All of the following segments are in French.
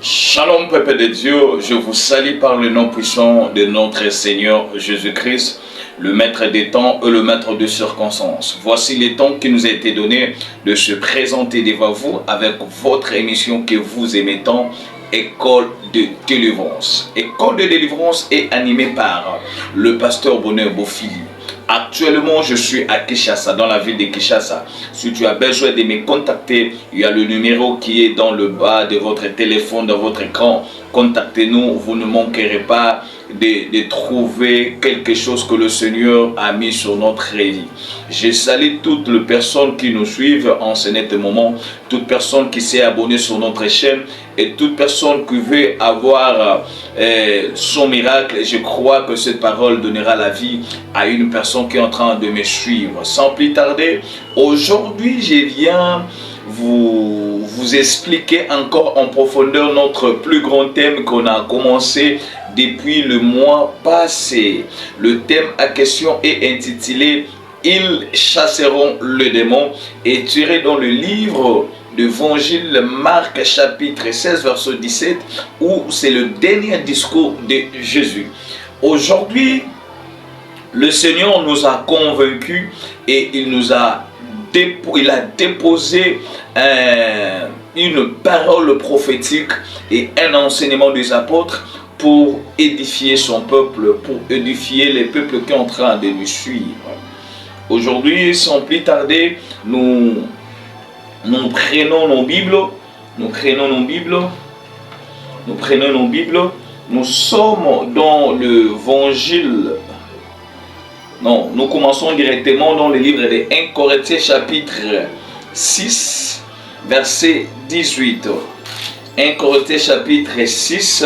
Shalom peuple de Dieu, je vous salue par le nom puissant de notre Seigneur Jésus-Christ, le maître des temps et le maître de circonstances. Voici les temps qui nous a été donné de se présenter devant vous avec votre émission que vous aimez tant, École de délivrance. École de délivrance est animée par le pasteur Bonheur Bofili. Actuellement, je suis à Kinshasa, dans la ville de Kinshasa. Si tu as besoin de me contacter, il y a le numéro qui est dans le bas de votre téléphone, dans votre écran. Contactez-nous, vous ne manquerez pas de trouver quelque chose que le Seigneur a mis sur notre vie. Je salue toutes les personnes qui nous suivent en ce net moment, toute personne qui s'est abonnée sur notre chaîne et toute personne qui veut avoir son miracle. Je crois que cette parole donnera la vie à une personne qui est en train de me suivre. Sans plus tarder, aujourd'hui je viens vous expliquer encore en profondeur notre plus grand thème qu'on a commencé depuis le mois passé. Le thème à question est intitulé « Ils chasseront le démon » et tiré dans le livre d'Évangile Marc chapitre 16 verset 17 où c'est le dernier discours de Jésus. Aujourd'hui, le Seigneur nous a convaincus et il a déposé une parole prophétique et un enseignement des apôtres pour édifier son peuple, pour édifier les peuples qui sont en train de nous suivre. Aujourd'hui, sans plus tarder, nous prenons nos Bibles, nous sommes dans l'Évangile. Non, nous commençons directement dans le livre de 1 Corinthiens chapitre 6, verset 18. 1 Corinthiens chapitre 6,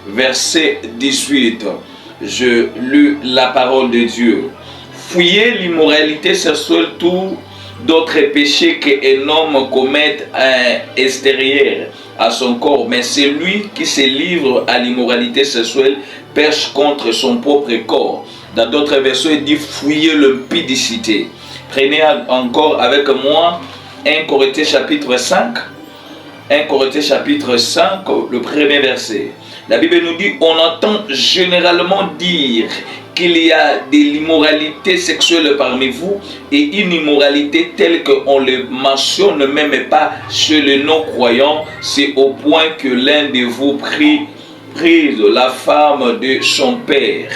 verset 18. Je lis la parole de Dieu. Fuyez l'immoralité sexuelle, tout d'autres péchés qu'un homme commette à extérieur à son corps, mais celui qui se livre à l'immoralité sexuelle pêche contre son propre corps. Dans d'autres versions, il dit fuyez l'impudicité. Prenez encore avec moi 1 Corinthiens chapitre 5. 1 Corinthiens chapitre 5, le premier verset. La Bible nous dit, on entend généralement dire qu'il y a de l'immoralité sexuelle parmi vous et une immoralité telle qu'on le mentionne même pas chez les non-croyants. C'est au point que l'un de vous prise la femme de son père.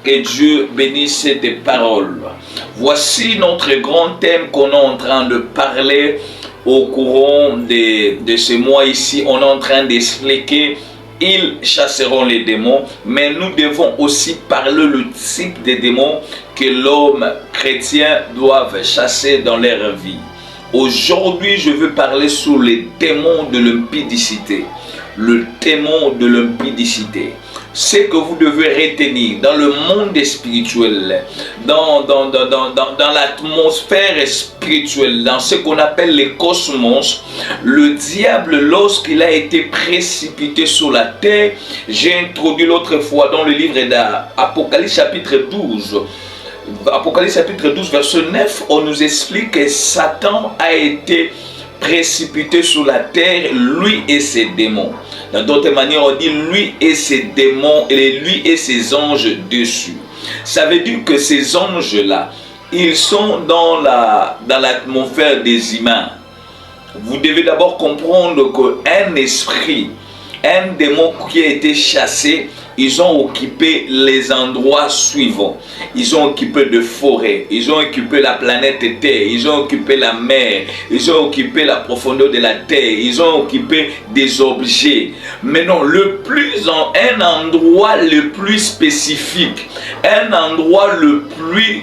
Que Dieu bénisse cette parole. Voici notre grand thème qu'on est en train de parler au courant de ce mois ici. On est en train d'expliquer, ils chasseront les démons, mais nous devons aussi parler le type de démons que l'homme chrétien doit chasser dans leur vie. Aujourd'hui, je veux parler sur les démons de l'impudicité. Le démon de l'impudicité. Ce que vous devez retenir dans le monde spirituel, dans l'atmosphère spirituelle, dans ce qu'on appelle les cosmos, le diable, lorsqu'il a été précipité sur la terre, j'ai introduit l'autre fois dans le livre d'Apocalypse chapitre 12. Apocalypse chapitre 12, verset 9, on nous explique que Satan a été précipité sur la terre, lui et ses démons. Dans d'autres manières, on dit lui et ses démons, et lui et ses anges dessus. Ça veut dire que ces anges-là, ils sont dans l'atmosphère des humains. Vous devez d'abord comprendre qu'un esprit, un démon qui a été chassé, ils ont occupé les endroits suivants. Ils ont occupé de forêts, ils ont occupé la planète Terre, ils ont occupé la mer, ils ont occupé la profondeur de la terre, ils ont occupé des objets. Mais non, un endroit le plus spécifique, un endroit le plus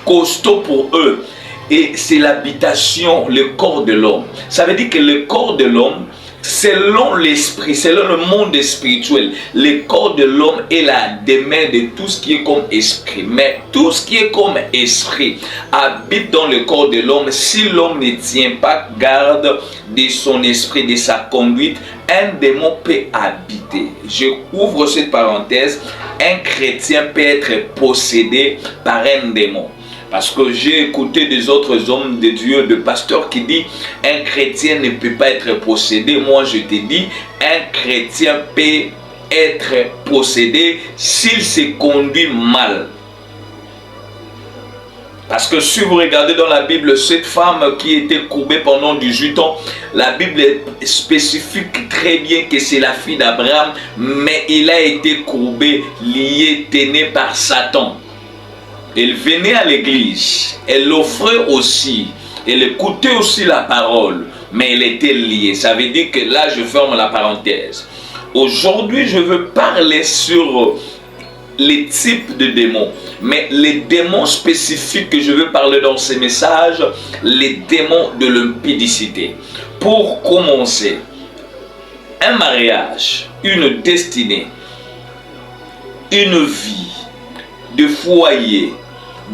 costaud pour eux, et c'est l'habitation, le corps de l'homme. Ça veut dire que le corps de l'homme, selon l'esprit, selon le monde spirituel, le corps de l'homme est la demeure de tout ce qui est comme esprit. Mais tout ce qui est comme esprit habite dans le corps de l'homme. Si l'homme ne tient pas garde de son esprit, de sa conduite, un démon peut habiter. Je ouvre cette parenthèse. Un chrétien peut être possédé par un démon. Parce que j'ai écouté des autres hommes de Dieu, de pasteurs qui disent un chrétien ne peut pas être possédé. Moi je te dis, un chrétien peut être possédé s'il se conduit mal. Parce que si vous regardez dans la Bible, cette femme qui était courbée pendant 18 ans, la Bible spécifie très bien que c'est la fille d'Abraham, mais il a été courbé, lié, tenu par Satan. Elle venait à l'église, elle offrait aussi, elle écoutait aussi la parole, mais elle était liée. Ça veut dire que là, je ferme la parenthèse. Aujourd'hui, je veux parler sur les types de démons. Mais les démons spécifiques que je veux parler dans ces messages, les démons de l'impudicité. Pour commencer, un mariage, une destinée, une vie, des foyers,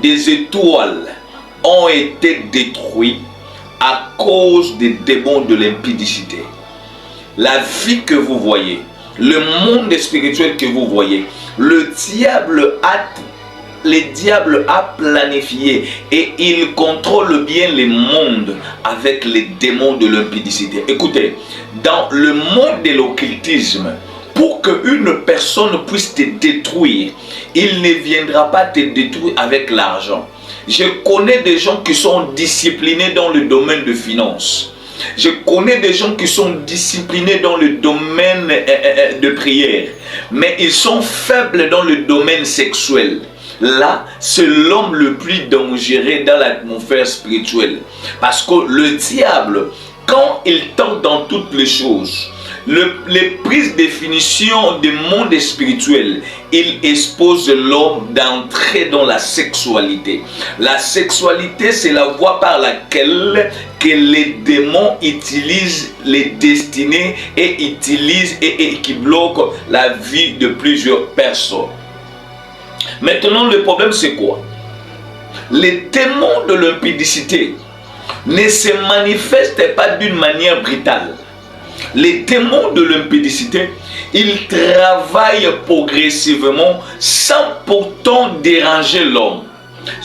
des étoiles ont été détruits à cause des démons de l'impudicité. La vie que vous voyez, le monde spirituel que vous voyez, le diable a planifié et il contrôle bien les mondes avec les démons de l'impudicité. Écoutez, dans le monde de l'occultisme, pour qu'une personne puisse te détruire, il ne viendra pas te détruire avec l'argent. Je connais des gens qui sont disciplinés dans le domaine de finances. Je connais des gens qui sont disciplinés dans le domaine de prière, mais ils sont faibles dans le domaine sexuel. Là, c'est l'homme le plus dangereux dans l'atmosphère spirituelle. Parce que le diable, quand il tente dans toutes les choses, les prises de définition du monde spirituel, il expose l'homme d'entrer dans la sexualité. La sexualité, c'est la voie par laquelle que les démons utilisent les destinées et utilisent et qui bloquent la vie de plusieurs personnes. Maintenant, le problème, c'est quoi? Les démons de l'impudicité ne se manifestent pas d'une manière brutale. Les démons de l'impudicité, ils travaillent progressivement sans pourtant déranger l'homme.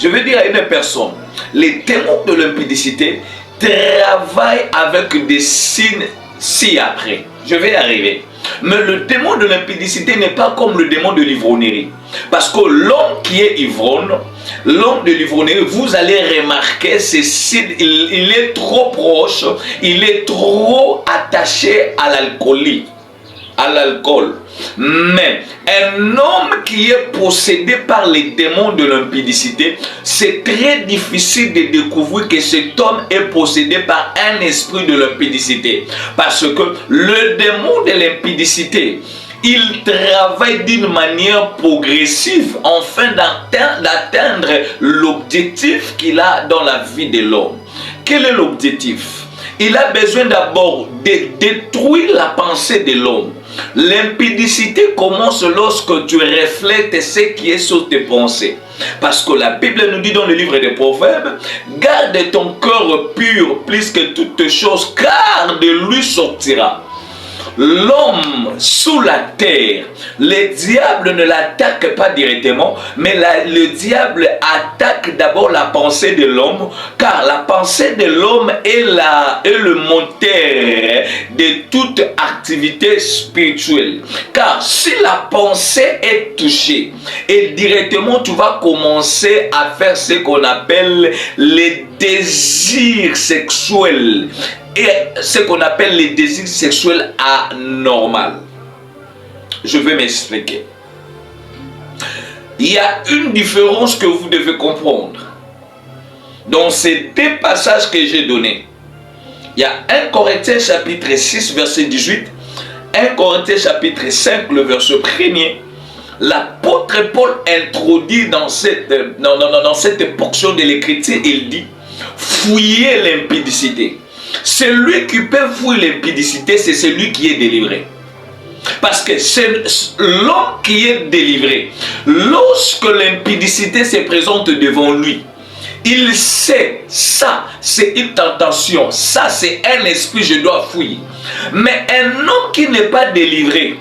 Je veux dire à une personne, les démons de l'impudicité travaillent avec des signes ci-après. Je vais y arriver. Mais le démon de l'impudicité n'est pas comme le démon de l'ivrognerie. Parce que l'homme qui est ivrogne, l'homme de l'ivrognerie, vous allez remarquer, il est trop proche, il est trop attaché à l'alcool. Mais un homme qui est possédé par les démons de l'impudicité, c'est très difficile de découvrir que cet homme est possédé par un esprit de l'impudicité. Parce que le démon de l'impudicité, il travaille d'une manière progressive afin d'atteindre l'objectif qu'il a dans la vie de l'homme. Quel est l'objectif? Il a besoin d'abord de détruire la pensée de l'homme. L'impudicité commence lorsque tu reflètes ce qui est sur tes pensées. Parce que la Bible nous dit dans le livre des Proverbes, garde ton cœur pur plus que toutes choses, car de lui sortira. L'homme sous la terre, le diable ne l'attaque pas directement, mais le diable attaque d'abord la pensée de l'homme, car la pensée de l'homme est le moteur de toute activité spirituelle. Car si la pensée est touchée, et directement tu vas commencer à faire ce qu'on appelle les désirs sexuels. Et ce qu'on appelle les désirs sexuels anormaux. Je vais m'expliquer. Il y a une différence que vous devez comprendre. Dans ces deux passages que j'ai donnés, il y a 1 Corinthiens chapitre 6 verset 18, 1 Corinthiens chapitre 5 le verset 1er. L'apôtre Paul introduit dans cette portion de l'écriture, il dit, fouillez l'impudicité. Celui qui peut fuir l'impudicité, c'est celui qui est délivré. Parce que c'est l'homme qui est délivré. Lorsque l'impudicité se présente devant lui, il sait, ça c'est une tentation, ça c'est un esprit, je dois fuir. Mais un homme qui n'est pas délivré,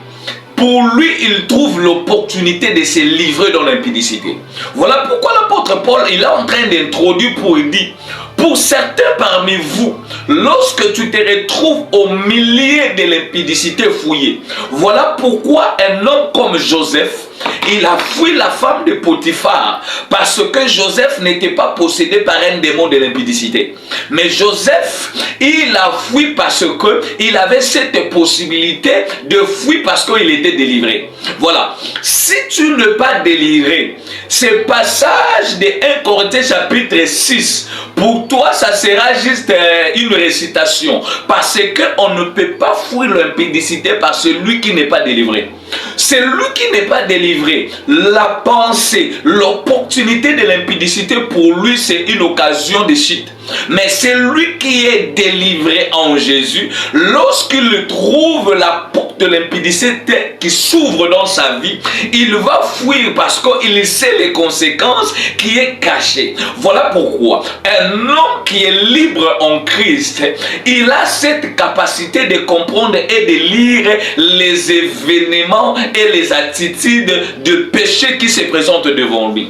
pour lui, il trouve l'opportunité de se livrer dans l'impudicité. Voilà pourquoi l'apôtre Paul, il est en train d'introduire pour dire, pour certains parmi vous, lorsque tu te retrouves au milieu de l'impudicité fouillée, voilà pourquoi un homme comme Joseph, il a fui la femme de Potiphar parce que Joseph n'était pas possédé par un démon de l'impudicité. Mais Joseph, il a fui parce qu'il avait cette possibilité de fuir parce qu'il était délivré. Voilà. Si tu n'es pas délivré, ce passage de 1 Corinthiens chapitre 6, pour toi, ça sera juste une récitation. Parce qu'on ne peut pas fuir l'impudicité par celui qui n'est pas délivré. Celui qui n'est pas délivré, la pensée, l'opportunité de l'impudicité pour lui, c'est une occasion de chute. Mais celui qui est délivré en Jésus, lorsqu'il trouve la porte de l'impudicité qui s'ouvre dans sa vie, il va fuir parce qu'il sait les conséquences qui est cachées. Voilà pourquoi un homme qui est libre en Christ, il a cette capacité de comprendre et de lire les événements et les attitudes de péché qui se présentent devant lui.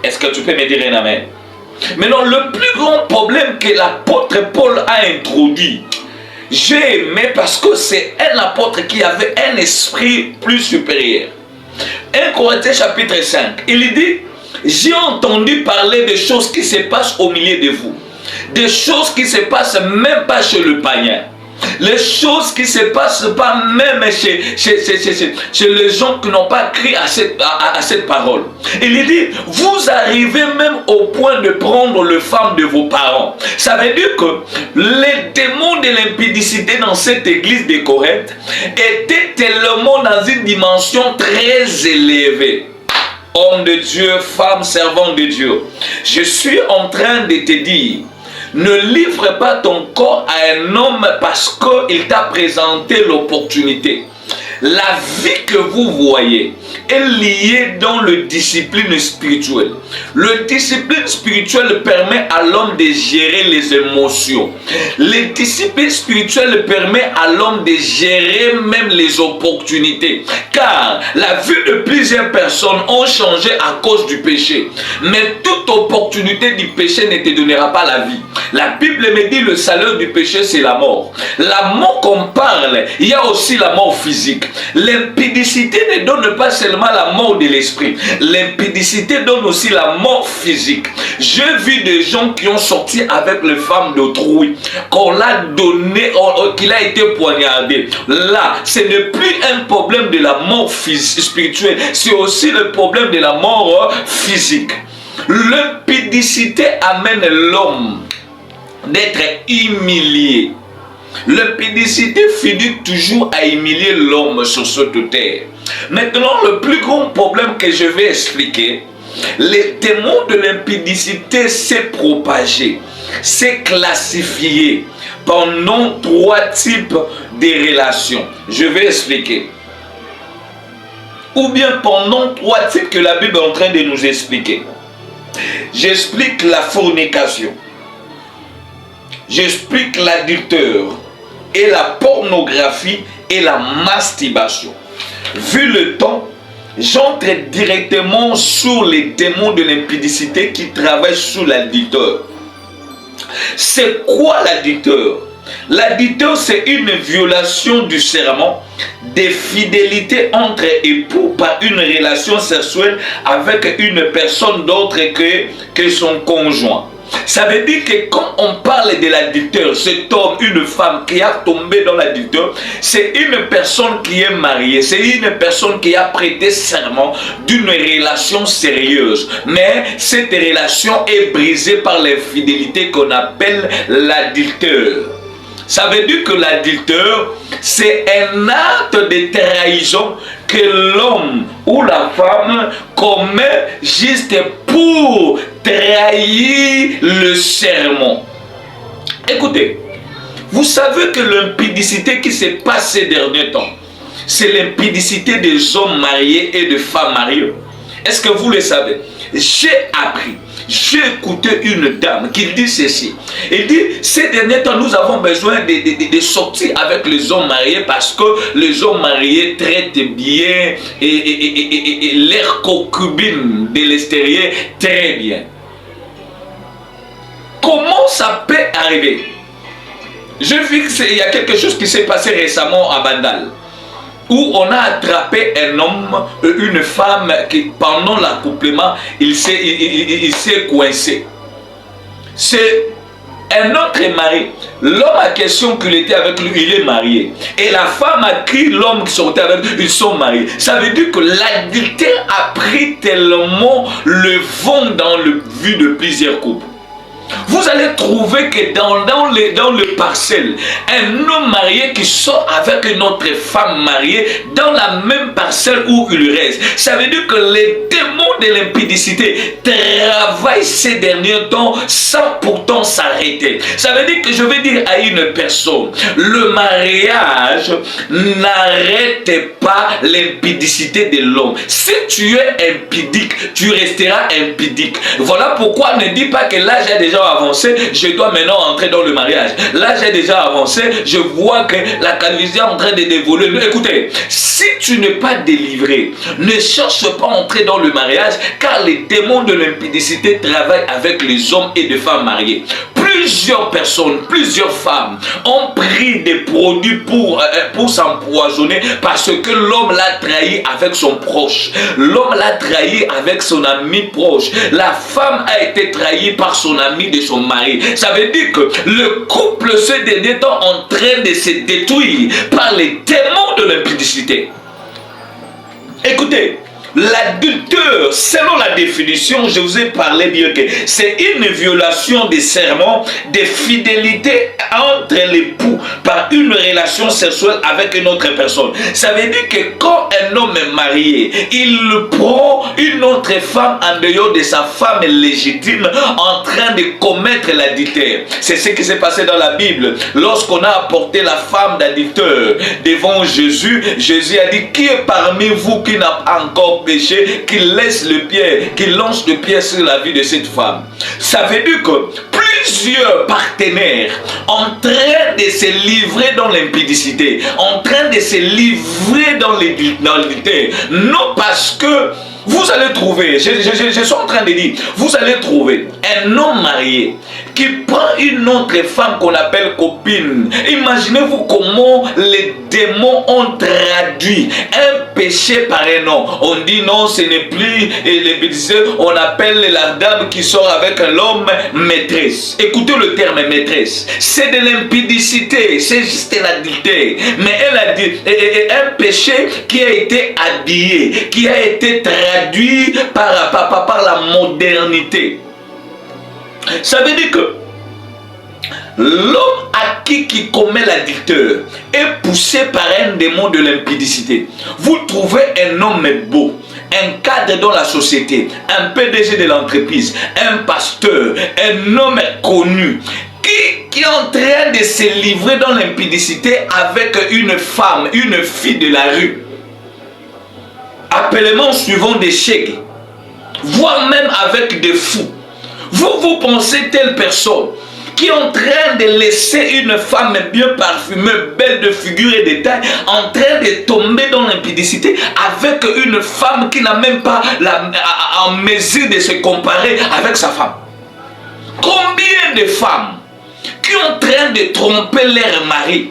Est-ce que tu peux me dire un amen? Maintenant, le plus grand problème que l'apôtre Paul a introduit, j'ai aimé parce que c'est un apôtre qui avait un esprit plus supérieur. 1 Corinthiens chapitre 5, il dit, j'ai entendu parler des choses qui se passent au milieu de vous, des choses qui se passent même pas chez le païen. Les choses qui se passent pas même chez les gens qui n'ont pas cru à cette parole. Il dit, vous arrivez même au point de prendre les femmes de vos parents. Ça veut dire que les démons de l'impudicité dans cette église de Corinthe étaient tellement dans une dimension très élevée. Homme de Dieu, femme servante de Dieu, je suis en train de te dire, ne livre pas ton corps à un homme parce qu'il t'a présenté l'opportunité. La vie que vous voyez est liée dans le discipline spirituelle. Le discipline spirituelle permet à l'homme de gérer les émotions. Le discipline spirituelle permet à l'homme de gérer même les opportunités. Car la vie de plusieurs personnes ont changé à cause du péché. Mais toute opportunité du péché ne te donnera pas la vie. La Bible me dit le salaire du péché c'est la mort. La mort qu'on parle, il y a aussi la mort physique. L'impudicité ne donne pas seulement la mort de l'esprit. L'impudicité donne aussi la mort physique. J'ai vu des gens qui ont sorti avec les femmes d'autrui, qu'on l'a donné, qu'il a été poignardé. Là, ce n'est plus un problème de la mort spirituelle, c'est aussi le problème de la mort physique. L'impudicité amène l'homme d'être humilié. L'impudicité finit toujours à humilier l'homme sur cette terre. Maintenant, le plus grand problème que je vais expliquer, les démons de l'impudicité s'est propagé, s'est classifié pendant 3 types de relations. Je vais expliquer. Ou bien pendant 3 types que la Bible est en train de nous expliquer. J'explique la fornication. J'explique l'adultère et la pornographie et la masturbation. Vu le temps, j'entre directement sur les démons de l'impudicité qui travaillent sur l'adultère. C'est quoi l'adultère? L'adultère, c'est une violation du serment des fidélités entre époux par une relation sexuelle avec une personne d'autre que son conjoint. Ça veut dire que quand on parle de l'adultère, cet homme, une femme qui a tombé dans l'adultère, c'est une personne qui est mariée, c'est une personne qui a prêté serment d'une relation sérieuse. Mais cette relation est brisée par l'infidélité qu'on appelle l'adultère. Ça veut dire que l'adultère, c'est un acte de trahison que l'homme ou la femme commet juste pour trahir le serment. Écoutez, vous savez que l'impudicité qui s'est passée ces derniers temps, c'est l'impudicité des hommes mariés et des femmes mariées. Est-ce que vous le savez? J'ai appris j'ai écouté une dame qui dit ceci. Il dit, ces derniers temps, nous avons besoin de sortir avec les hommes mariés parce que les hommes mariés traitent bien et leurs concubines de l'extérieur très bien. Comment ça peut arriver? Je vis qu'il y a quelque chose qui s'est passé récemment à Bandal, où on a attrapé un homme, une femme qui pendant l'accouplement, il s'est coincé. C'est un autre mari. L'homme à question qu'il était avec lui, il est marié. Et la femme a crié l'homme qui sortait avec lui, ils sont mariés. Ça veut dire que l'adultère a pris tellement le vent dans le vue de plusieurs couples. Vous allez trouver que dans le parcelle, un homme marié qui sort avec une autre femme mariée dans la même parcelle où il reste. Ça veut dire que les démons de l'impudicité travaillent ces derniers temps sans pourtant s'arrêter. Ça veut dire que je vais dire à une personne, le mariage n'arrête pas l'impudicité de l'homme. Si tu es impudique, tu resteras impudique. Voilà pourquoi ne dis pas que l'âge est déjà avancé, je dois maintenant entrer dans le mariage. Là, j'ai déjà avancé, je vois que la calvitie est en train de dévoiler. Écoutez, si tu n'es pas délivré, ne cherche pas à entrer dans le mariage, car les démons de l'impudicité travaillent avec les hommes et les femmes mariées. Plusieurs personnes, plusieurs femmes ont pris des produits pour s'empoisonner parce que l'homme l'a trahi avec son proche. L'homme l'a trahi avec son ami proche. La femme a été trahie par son ami de son mari. Ça veut dire que le couple ces derniers temps est en train de se détruire par les démons de l'impudicité. Écoutez, l'adultère, selon la définition, je vous ai parlé bien que c'est une violation des serments, des fidélités entre l'époux par une relation sexuelle avec une autre personne. Ça veut dire que quand un homme est marié, il prend une autre femme en dehors de sa femme légitime en train de commettre l'adultère. C'est ce qui s'est passé dans la Bible. Lorsqu'on a apporté la femme d'adultère devant Jésus, Jésus a dit, qui est parmi vous qui n'a pas encore péché, qu'il laisse le pied, qu'il lance le pied sur la vie de cette femme. Ça veut dire que plusieurs partenaires en train de se livrer dans l'impudicité, en train de se livrer dans l'adultère, non parce que vous allez trouver, je suis en train de dire, vous allez trouver un homme marié qui prend une autre femme qu'on appelle copine. Imaginez-vous comment les démons ont traduit un péché par un nom. On dit non, ce n'est plus l'impudicité, on appelle la dame qui sort avec l'homme maîtresse. Écoutez le terme maîtresse. C'est de l'impudicité, c'est juste l'adultère. Mais elle a dit un péché qui a été habillé, qui a été traduit par la modernité. Ça veut dire que l'homme à qui commet l'adultère est poussé par un démon de l'impudicité. Vous trouvez un homme beau, un cadre dans la société, un PDG de l'entreprise, un pasteur, un homme connu, qui est en train de se livrer dans l'impudicité avec une femme, une fille de la rue, appellement suivant des chèques, voire même avec des fous. Vous pensez telle personne qui est en train de laisser une femme bien parfumée, belle de figure et de taille, en train de tomber dans l'impudicité avec une femme qui n'a même pas en mesure de se comparer avec sa femme. Combien de femmes qui sont en train de tromper leur mari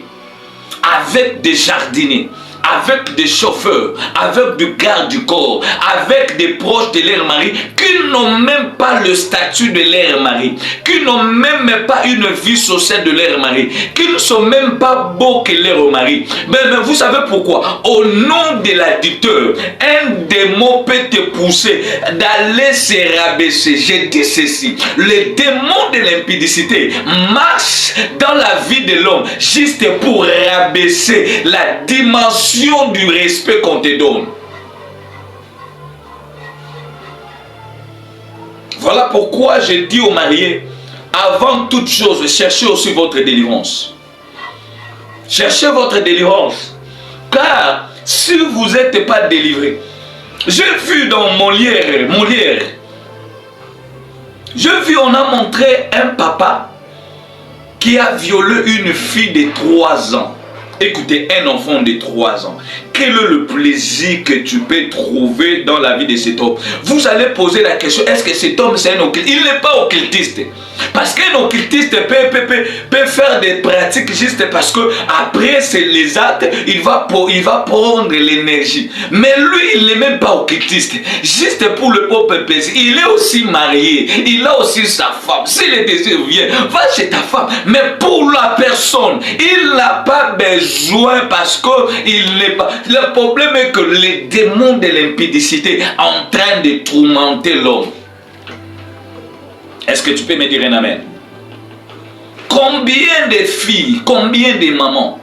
avec des jardiniers, avec des chauffeurs, avec du garde du corps, avec des proches de leur mari, qui n'ont même pas le statut de leur mari, qui n'ont même pas une vie sociale de leur mari, qui ne sont même pas beaux que leur mari. Mais vous savez pourquoi? Au nom de l'adultère, un démon peut te pousser d'aller se rabaisser. Je dis ceci, les démons de l'impudicité marchent dans la vie de l'homme juste pour rabaisser la dimension du respect qu'on te donne. Voilà pourquoi je dis aux mariés, avant toute chose, cherchez aussi votre délivrance. Cherchez votre délivrance. Car si vous n'êtes pas délivré, j'ai vu dans Molière, Je vis, on a montré un papa qui a violé une fille de 3 ans. Écoutez, un enfant de 3 ans. Quel est le plaisir que tu peux trouver dans la vie de cet homme? Vous allez poser la question, est-ce que cet homme c'est un occultiste? Il n'est pas occultiste. Parce qu'un occultiste peut faire des pratiques juste parce que après c'est les actes, il va prendre l'énergie. Mais lui, il n'est même pas occultiste. Juste pour le propre plaisir. Il est aussi marié. Il a aussi sa femme. Si le désir vient, va chez ta femme. Mais pour la personne, il n'a pas besoin parce qu'il n'est pas... Le problème est que les démons de l'impudicité sont en train de tourmenter l'homme. Est-ce que tu peux me dire un amen? Combien de filles, combien de mamans,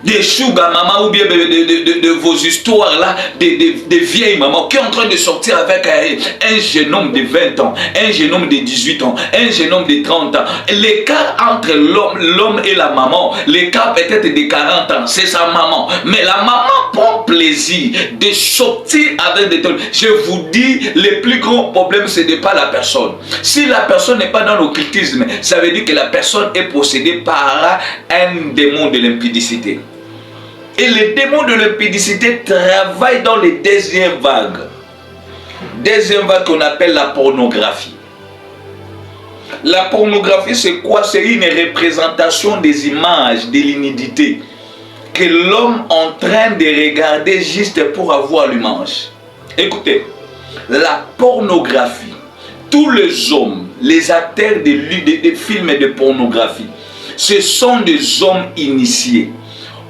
des sugar mamans ou bien de vos histoires là, des vieilles mamans qui sont en train de sortir avec un jeune homme de 20 ans, un jeune homme de 18 ans, un jeune homme de 30 ans. L'écart entre l'homme et la maman, l'écart peut-être de 40 ans, c'est sa maman. Mais la maman prend plaisir de sortir avec des trucs. Je vous dis, le plus grand problème, ce n'est pas la personne. Si la personne n'est pas dans l'occultisme, ça veut dire que la personne est possédée par un démon de l'impudicité. Et les démons de l'impudicité travaillent dans les deuxièmes vagues. Deuxième vague qu'on appelle la pornographie. La pornographie, c'est quoi? C'est une représentation des images de l'innudité que l'homme est en train de regarder juste pour avoir l'image. Écoutez, la pornographie, tous les hommes, les acteurs de films de pornographie, ce sont des hommes initiés.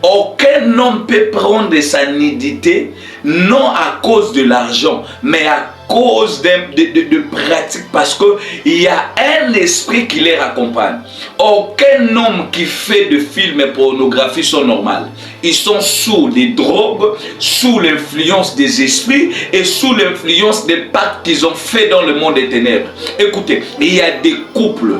Aucun homme peut prendre sa nudité, non à cause de l'argent, mais à cause de pratiques, parce qu'il y a un esprit qui les accompagne. Aucun homme qui fait de films pornographiques sont normaux. Ils sont sous les drogues, sous l'influence des esprits et sous l'influence des pactes qu'ils ont fait dans le monde des ténèbres. Écoutez, il y a des couples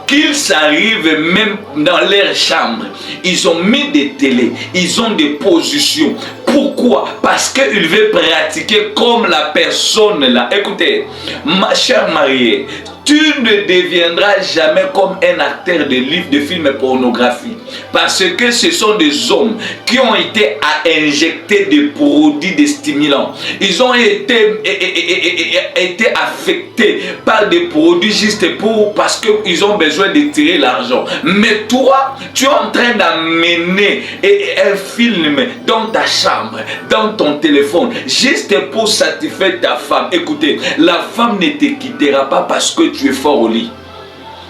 qu'ils arrivent même dans leur chambre. Ils ont mis des télés, ils ont des positions. Pourquoi? Parce qu'ils veulent pratiquer comme la personne là. Écoutez, ma chère mariée, tu ne deviendras jamais comme un acteur de livres, de films pornographiques. Parce que ce sont des hommes qui ont été injectés des produits, des stimulants. Ils ont été affectés par des produits juste parce qu'ils ont besoin de tirer l'argent. Mais toi, tu es en train d'amener un film dans ta chambre, dans ton téléphone, juste pour satisfaire ta femme. Écoutez, la femme ne te quittera pas parce que tu es fort au lit.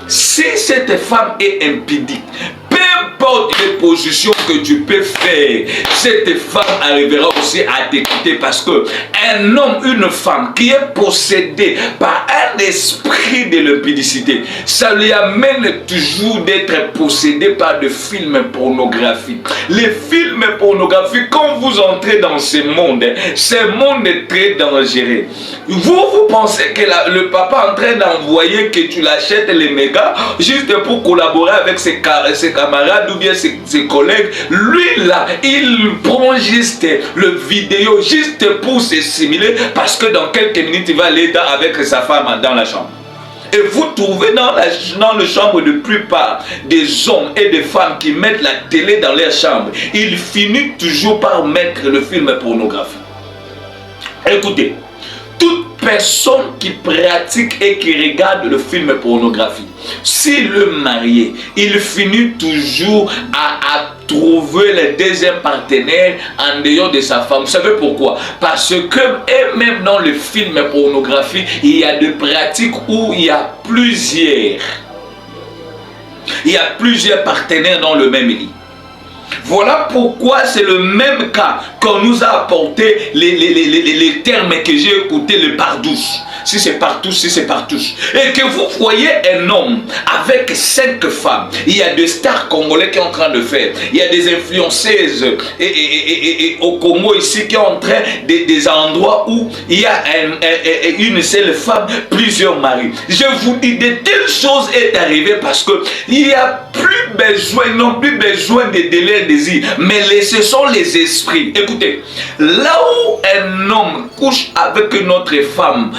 Si cette femme est impudique, peu importe les positions que tu peux faire, cette femme arrivera aussi à te quitter, parce que un homme, une femme qui est possédé par un esprit de l'impudicité, ça lui amène toujours d'être possédé par des films pornographiques. Les films pornographiques, quand vous entrez dans ce monde est très dangereux. Vous pensez que le papa est en train d'envoyer que tu l'achètes les mégas juste pour collaborer avec ses camarades ou bien ses collègues. Lui là, il prend juste le vidéo juste pour se simuler, parce que dans quelques minutes il va aller avec sa femme dans la chambre. Et vous trouvez dans les chambres de plupart des hommes et des femmes qui mettent la télé dans leur chambre, ils finissent toujours par mettre le film pornographique. Écoutez, toute personne qui pratique et qui regarde le film pornographique, s'il est marié, il finit toujours à trouver le deuxième partenaire en dehors de sa femme. Vous savez pourquoi? Parce que, et même dans le film pornographique, il y a des pratiques où il y a plusieurs partenaires dans le même lit. Voilà pourquoi c'est le même cas qu'on nous a apporté les termes que j'ai écoutés, le pardouche. Si c'est partouche, si c'est partouche. Et que vous voyez un homme avec 5 femmes. Il y a des stars congolais qui sont en train de faire. Il y a des influenceuses et au Congo ici qui sont en train des endroits où il y a une seule femme, plusieurs maris. Je vous dis, de telles choses est arrivé parce que il n'y a plus besoin, ils n'ont plus besoin de délai désir, mais ce sont les esprits. Écoutez, là où un homme couche avec une autre femme,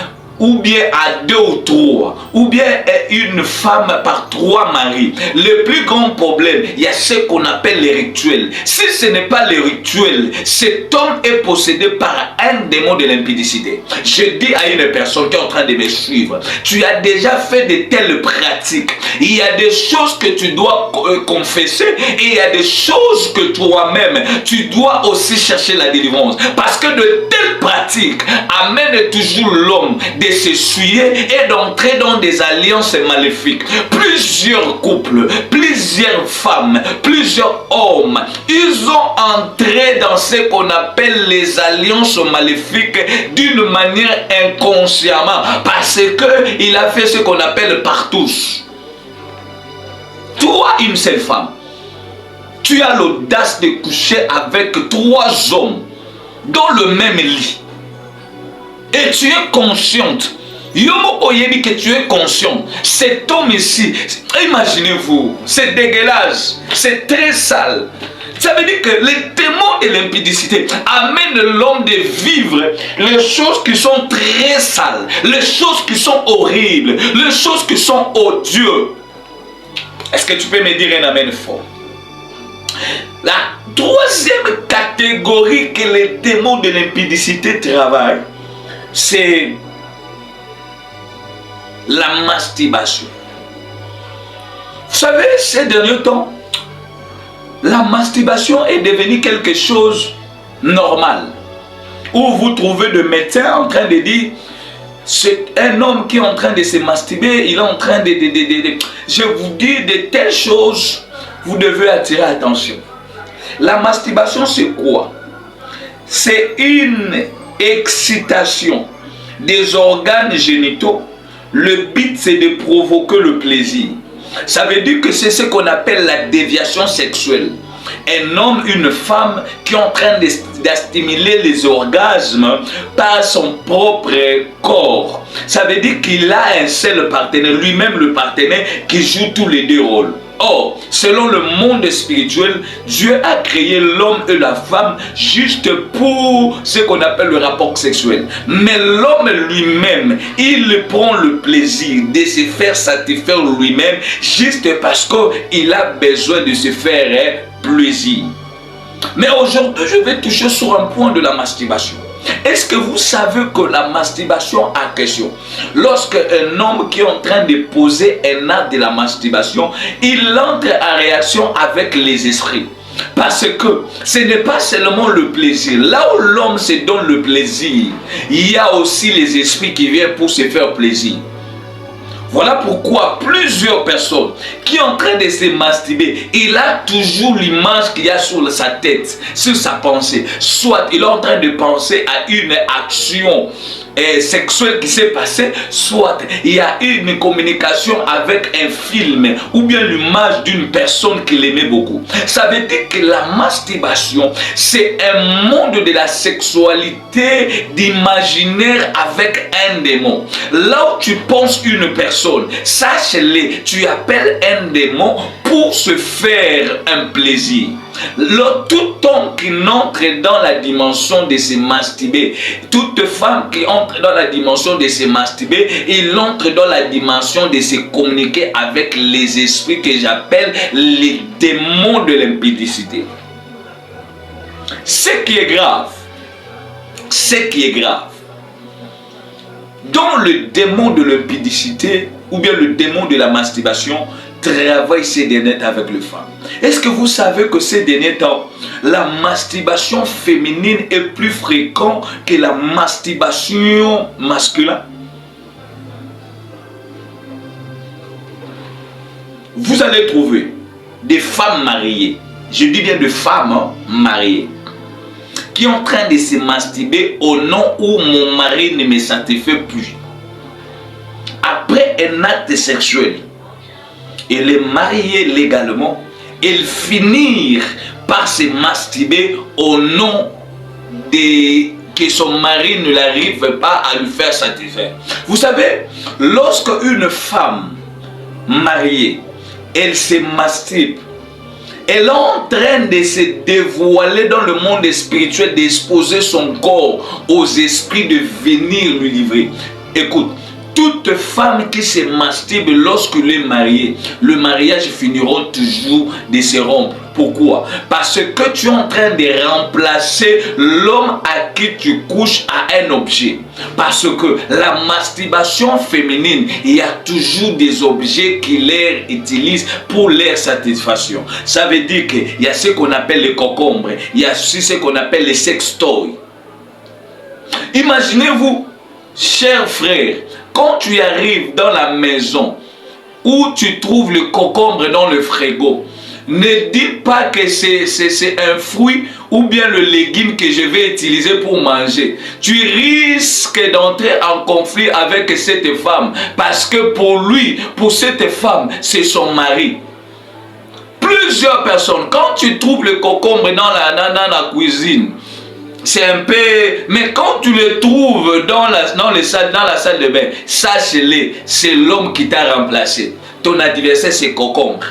ou bien à 2 ou 3, ou bien une femme par 3 maris. Le plus grand problème, il y a ce qu'on appelle les rituels. Si ce n'est pas les rituels, cet homme est possédé par un démon de l'impudicité. Je dis à une personne qui est en train de me suivre, tu as déjà fait de telles pratiques. Il y a des choses que tu dois confesser et il y a des choses que toi-même, tu dois aussi chercher la délivrance. Parce que de telles pratiques amènent toujours l'homme de s'essuyer et d'entrer dans des alliances maléfiques. Plusieurs couples, plusieurs femmes, plusieurs hommes, ils ont entré dans ce qu'on appelle les alliances maléfiques d'une manière inconsciemment parce qu'il a fait ce qu'on appelle partouche. Toi, une seule femme, tu as l'audace de coucher avec 3 hommes dans le même lit. Et tu es consciente. Que tu es consciente. Cet homme ici, imaginez-vous, c'est dégueulasse, c'est très sale. Ça veut dire que les démons et l'impudicité amènent l'homme de vivre les choses qui sont très sales, les choses qui sont horribles, les choses qui sont odieuses. Est-ce que tu peux me dire un amen fort? La 3e catégorie que les démons de l'impudicité travaillent, c'est la masturbation. Vous savez, ces derniers temps, la masturbation est devenue quelque chose de normal. Où vous trouvez des médecins en train de dire, c'est un homme qui est en train de se masturber, il est en train de je vous dis de telles choses, vous devez attirer attention. La masturbation, c'est quoi? C'est une excitation des organes génitaux. Le but, c'est de provoquer le plaisir. Ça veut dire que c'est ce qu'on appelle la déviation sexuelle. Un homme, une femme qui est en train de stimuler les orgasmes par son propre corps. Ça veut dire qu'il a un seul partenaire, lui-même le partenaire qui joue tous les 2 rôles. Or, selon le monde spirituel, Dieu a créé l'homme et la femme juste pour ce qu'on appelle le rapport sexuel. Mais l'homme lui-même, il prend le plaisir de se faire satisfaire lui-même juste parce qu'il a besoin de se faire plaisir. Mais aujourd'hui, je vais toucher sur un point de la masturbation. Est-ce que vous savez que la masturbation a question? Lorsque un homme qui est en train de poser un acte de la masturbation, il entre en réaction avec les esprits. Parce que ce n'est pas seulement le plaisir. Là où l'homme se donne le plaisir, il y a aussi les esprits qui viennent pour se faire plaisir. Voilà pourquoi plusieurs personnes qui sont en train de se masturber, il a toujours l'image qu'il y a sur sa tête, sur sa pensée. Soit il est en train de penser à une action sexuelle qui s'est passée, soit il y a une communication avec un film ou bien l'image d'une personne qu'il aimait beaucoup. Ça veut dire que la masturbation, c'est un monde de la sexualité, d'imaginaire avec un démon. Là où tu penses une personne, sache-le, tu appelles un démon pour se faire un plaisir. Tout homme qui entre dans la dimension de se masturber, toute femme qui entre dans la dimension de se masturber, il entre dans la dimension de se communiquer avec les esprits que j'appelle les démons de l'impudicité. Ce qui est grave, dans le démon de l'impudicité ou bien le démon de la masturbation, travaille ces derniers temps avec les femmes. Est-ce que vous savez que ces derniers temps, la masturbation féminine est plus fréquente que la masturbation masculine? Vous allez trouver des femmes mariées, je dis bien de femmes mariées, qui sont en train de se masturber au nom où mon mari ne me satisfait plus. Après un acte sexuel, et les mariés légalement, ils finirent par se masturber au nom que son mari ne l'arrive pas à lui faire satisfaire. Vous savez, lorsque une femme mariée, elle se masturbe, elle est en train de se dévoiler dans le monde spirituel, d'exposer son corps aux esprits de venir lui livrer. Écoute, toute femme qui se masturbe lorsqu'elle est mariée, le mariage finira toujours de se rompre. Pourquoi? Parce que tu es en train de remplacer l'homme à qui tu couches à un objet. Parce que la masturbation féminine, il y a toujours des objets qui les utilisent pour leur satisfaction. Ça veut dire qu'il y a ce qu'on appelle les concombres, il y a aussi ce qu'on appelle les sextoys. Imaginez-vous, chers frères, quand tu arrives dans la maison où tu trouves le concombre dans le frigo, ne dis pas que c'est un fruit ou bien le légume que je vais utiliser pour manger. Tu risques d'entrer en conflit avec cette femme parce que pour lui, pour cette femme, c'est son mari. Plusieurs personnes, quand tu trouves le concombre dans la cuisine, c'est un peu... Mais quand tu le trouves dans la salle de bain, sache-le, c'est l'homme qui t'a remplacé. Ton adversaire, c'est concombre.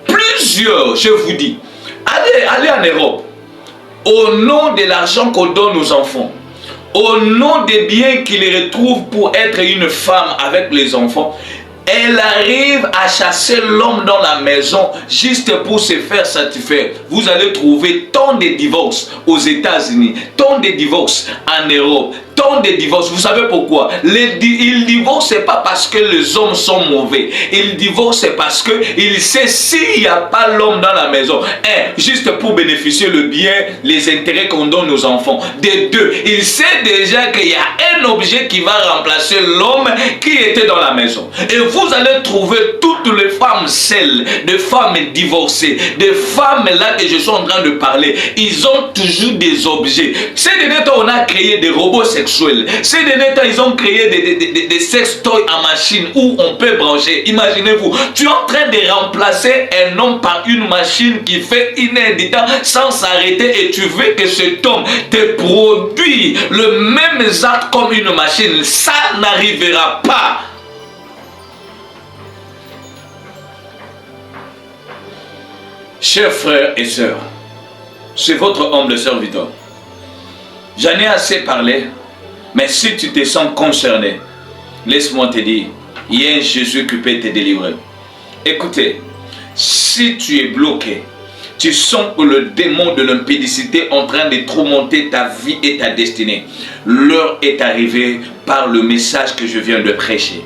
Plusieurs, je vous dis, allez en Europe, au nom de l'argent qu'on donne aux enfants, au nom des biens qu'ils retrouvent pour être une femme avec les enfants, elle arrive à chasser l'homme dans la maison juste pour se faire satisfaire. Vous allez trouver tant de divorces aux États-Unis, tant de divorces en Europe, tant de divorces. Vous savez pourquoi? Ils divorcent pas parce que les hommes sont mauvais. Ils divorcent parce qu'ils savent s'il n'y a pas l'homme dans la maison. Un, juste pour bénéficier le bien, les intérêts qu'on donne aux enfants. De deux, il sait déjà qu'il y a un objet qui va remplacer l'homme qui était dans la maison. Et vous allez trouver toutes les femmes seules, des femmes divorcées, des femmes là que je suis en train de parler. Ils ont toujours des objets. Ces derniers temps, on a créé des robots sexuels. Ces derniers temps, ils ont créé des sextoys en machine où on peut brancher. Imaginez-vous, tu es en train de remplacer un homme par une machine qui fait une heure de temps sans s'arrêter et tu veux que cet homme te produise le même acte comme une machine. Ça n'arrivera pas. Chers frères et sœurs, c'est votre humble serviteur. J'en ai assez parlé, mais si tu te sens concerné, laisse-moi te dire, il y a un Jésus qui peut te délivrer. Écoutez, si tu es bloqué, tu sens que le démon de l'impudicité est en train de tourmenter ta vie et ta destinée, l'heure est arrivée par le message que je viens de prêcher.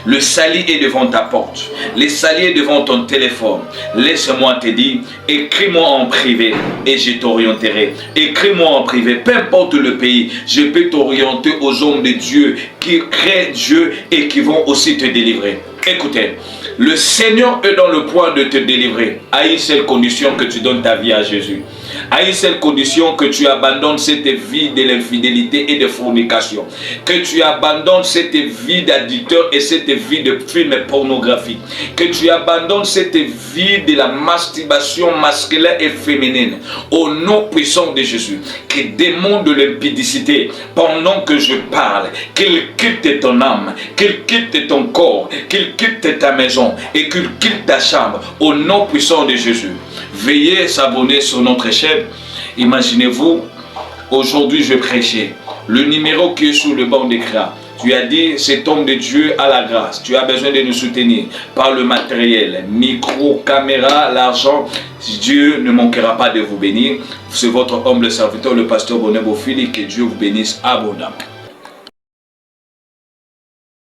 Le salut est devant ta porte. Le salut est devant ton téléphone. Laisse-moi te dire, écris-moi en privé et je t'orienterai. Écris-moi en privé, peu importe le pays, je peux t'orienter aux hommes de Dieu qui créent Dieu et qui vont aussi te délivrer. Écoutez, le Seigneur est dans le point de te délivrer à une seule condition, que tu donnes ta vie à Jésus. À une seule condition, que tu abandonnes cette vie de l'infidélité et de fornication. Que tu abandonnes cette vie d'addicteur et cette vie de films pornographiques. Que tu abandonnes cette vie de la masturbation masculine et féminine. Au nom puissant de Jésus, que démon de l'impudicité, pendant que je parle, qu'il quitte ton âme, qu'il quitte ton corps, qu'il quitte ta maison et qu'il quitte ta chambre. Au nom puissant de Jésus. Veuillez s'abonner sur notre chaîne. Imaginez-vous, aujourd'hui je prêchais. Le numéro qui est sur le banc d'écran. Tu as dit, cet homme de Dieu a la grâce. Tu as besoin de nous soutenir par le matériel, micro, caméra, l'argent. Dieu ne manquera pas de vous bénir. C'est votre humble serviteur, le pasteur Bonnet Bofili. Que Dieu vous bénisse abondamment.